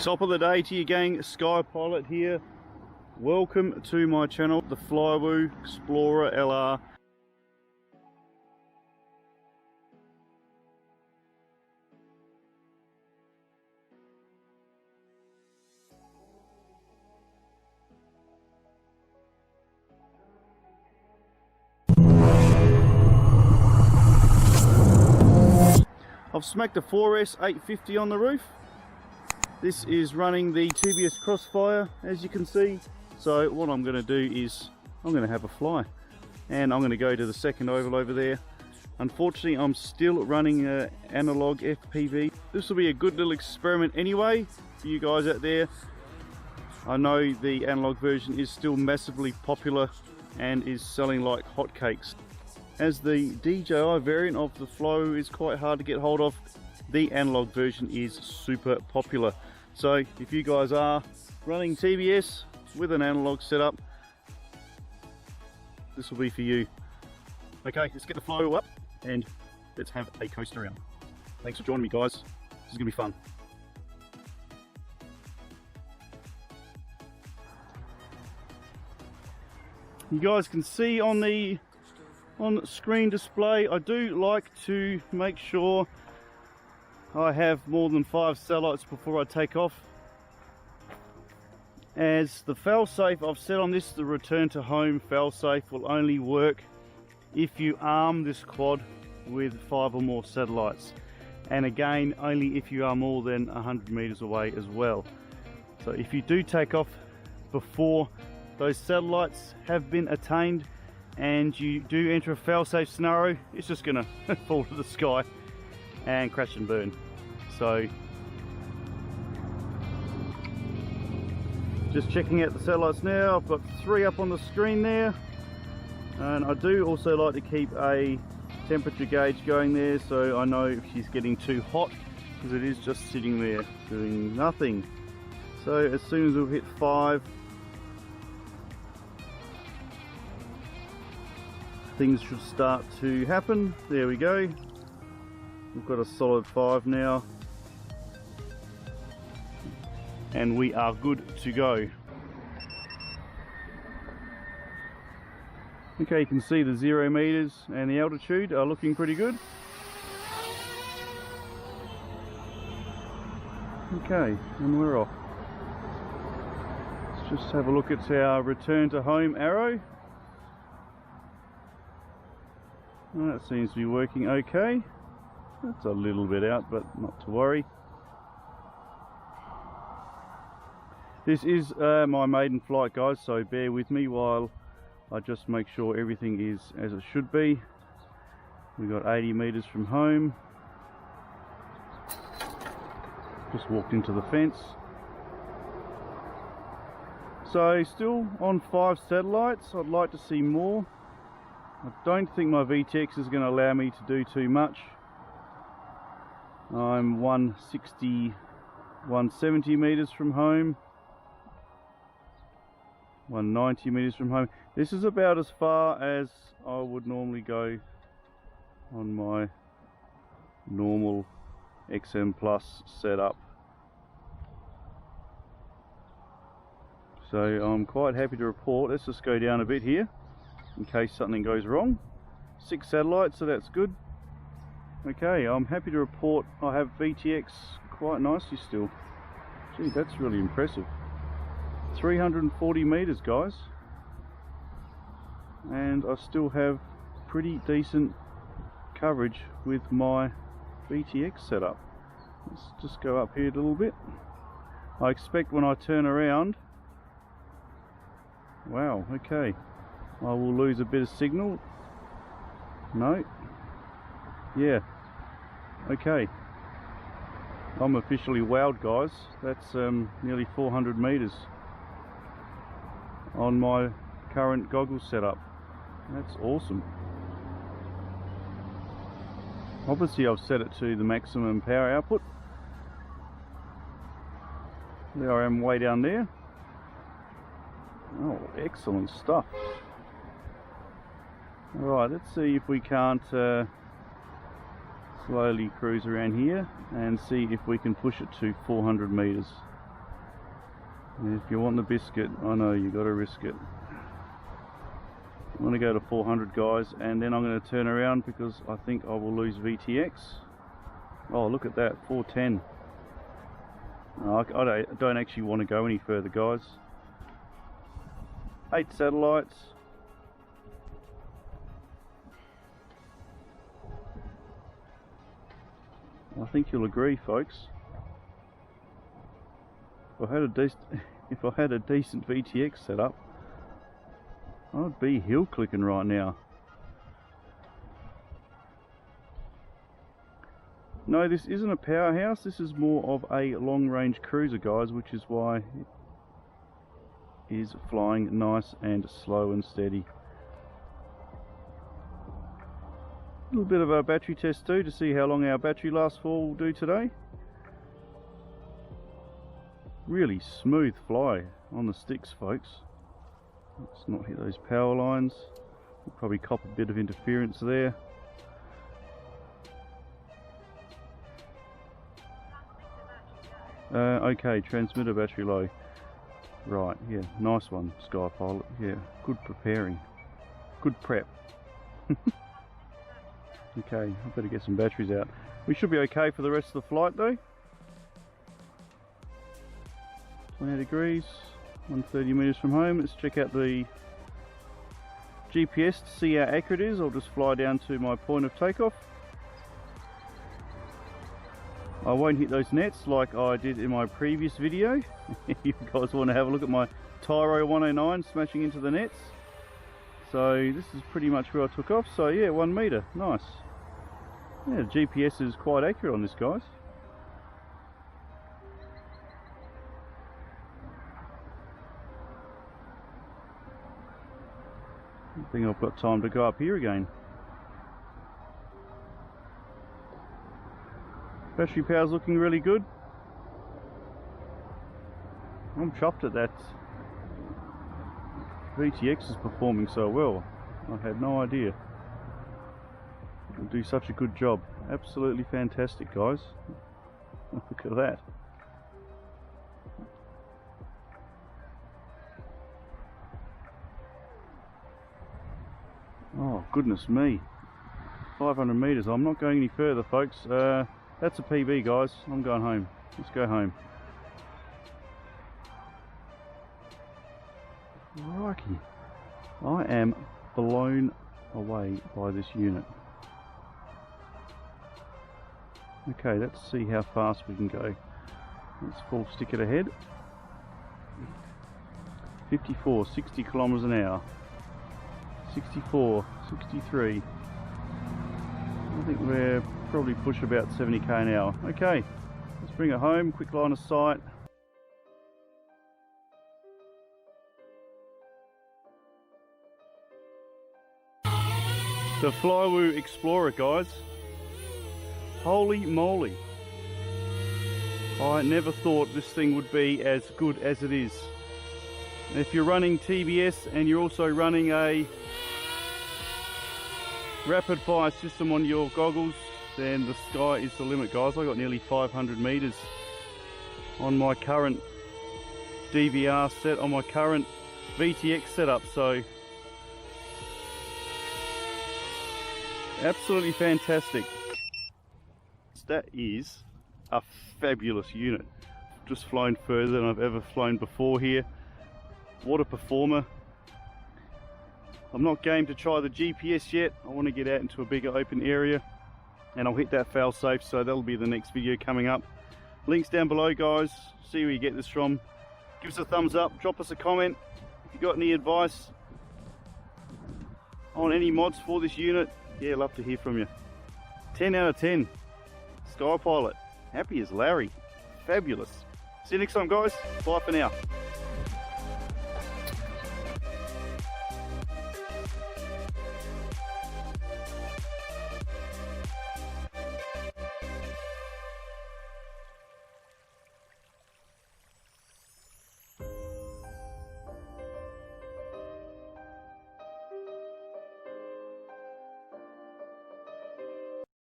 Top of the day to you gang, Sky Pilot here. Welcome to my channel, the Flywoo Explorer LR. I've smacked a 4S 850 on the roof. This is running the TBS Crossfire, as you can see. So what I'm going to do is I'm going to have a fly, and I'm going to go to the second oval over there. Unfortunately, I'm still running analog FPV. This will be a good little experiment anyway for you guys out there. I know the analog version is still massively popular and is selling like hotcakes. As the DJI variant of the Flow is quite hard to get hold of, the analog version is super popular. So if you guys are running TBS with an analog setup, this will be for you. Okay, let's get the Flow up and let's have a coast around. Thanks for joining me, guys. This is gonna be fun. You guys can see on the screen display, I do like to make sure I have more than 5 satellites before I take off. As the failsafe I've set on this, the return to home failsafe will only work if you arm this quad with 5 or more satellites, and again only if you are more than 100 meters away as well. So if you do take off before those satellites have been attained and you do enter a failsafe scenario, it's just gonna fall to the sky and crash and burn. So just checking out the satellites now. I've got 3 up on the screen there, and I do also like to keep a temperature gauge going there so I know if she's getting too hot, because it is just sitting there doing nothing. So as soon as we hit 5, things should start to happen. There we go. We've got a solid 5 now, and we are good to go. Okay, you can see the 0 meters and the altitude are looking pretty good. Okay, and we're off. Let's just have a look at our return to home arrow. Well, that seems to be working okay. It's a little bit out, but not to worry. This is my maiden flight, guys, so bear with me while I just make sure everything is as it should be. We've got 80 meters from home. Just walked into the fence. So still on 5 satellites. I'd like to see more. I don't think my VTX is going to allow me to do too much. I'm 160, 170 meters from home, 190 meters from home. This is about as far as I would normally go on my normal XM Plus setup. So I'm quite happy to report. Let's just go down a bit here in case something goes wrong. 6 satellites, so that's good. Okay, I'm happy to report I have VTX quite nicely still. Gee, that's really impressive. 340 meters, guys. And I still have pretty decent coverage with my VTX setup. Let's just go up here a little bit. I expect when I turn around, wow, okay, I will lose a bit of signal. No. Yeah. Okay. I'm officially wowed, guys. That's nearly 400 meters on my current goggles setup. That's awesome. Obviously I've set it to the maximum power output. There I am way down there. Oh, excellent stuff. Alright, let's see if we can't slowly cruise around here and see if we can push it to 400 meters. If you want the biscuit, I know you got to risk it. I'm going to go to 400 guys, and then I'm going to turn around because I think I will lose VTX. Oh, look at that, 410. No, I don't actually want to go any further, guys. 8 satellites. I think you'll agree, folks. If I had a decent VTX setup, I'd be hill clicking right now. No, this isn't a powerhouse. This is more of a long-range cruiser, guys, which is why it is flying nice and slow and steady. A little bit of a battery test too to see how long our battery lasts for will do today. Really smooth fly on the sticks, folks. Let's not hit those power lines. We'll probably cop a bit of interference there. Okay, transmitter battery low. Right, yeah, nice one, Sky Pilot. Yeah, good preparing. Good prep. Okay, I better get some batteries out. We should be okay for the rest of the flight though. 20 degrees, 130 meters from home. Let's check out the GPS to see how accurate it is. I'll just fly down to my point of takeoff. I won't hit those nets like I did in my previous video. If you guys want to have a look at my Tyro 109 smashing into the nets. So this is pretty much where I took off. So yeah, 1 meter, nice. Yeah, the GPS is quite accurate on this, guys. I think I've got time to go up here again. Battery power's looking really good. I'm chuffed at that. VTX is performing so well. I had no idea. It'll do such a good job. Absolutely fantastic, guys. Look at that. Oh, goodness me. 500 meters. I'm not going any further, folks. That's a PB, guys. I'm going home. Let's go home. Crikey. I am blown away by this unit. Okay, let's see how fast we can go. Let's full stick it ahead. 54, 60 kilometers an hour. 64, 63. I think we're probably push about 70k an hour. Okay, let's bring it home. Quick line of sight. The Flywoo Explorer, guys. Holy moly. I never thought this thing would be as good as it is. If you're running TBS and you're also running a rapid fire system on your goggles, then the sky is the limit, guys. I got nearly 500 meters on my current DVR set, on my current VTX setup, so absolutely fantastic. That is a fabulous unit. Just flown further than I've ever flown before here. What a performer. I'm not game to try the GPS yet. I want to get out into a bigger open area and I'll hit that fail safe, so that'll be the next video coming up. Links down below, guys. See where you get this from. Give us a thumbs up, drop us a comment if you got any advice on any mods for this unit. Yeah, love to hear from you. 10 out of 10. Sky Pilot, happy as Larry. Fabulous. See you next time, guys. Bye for now.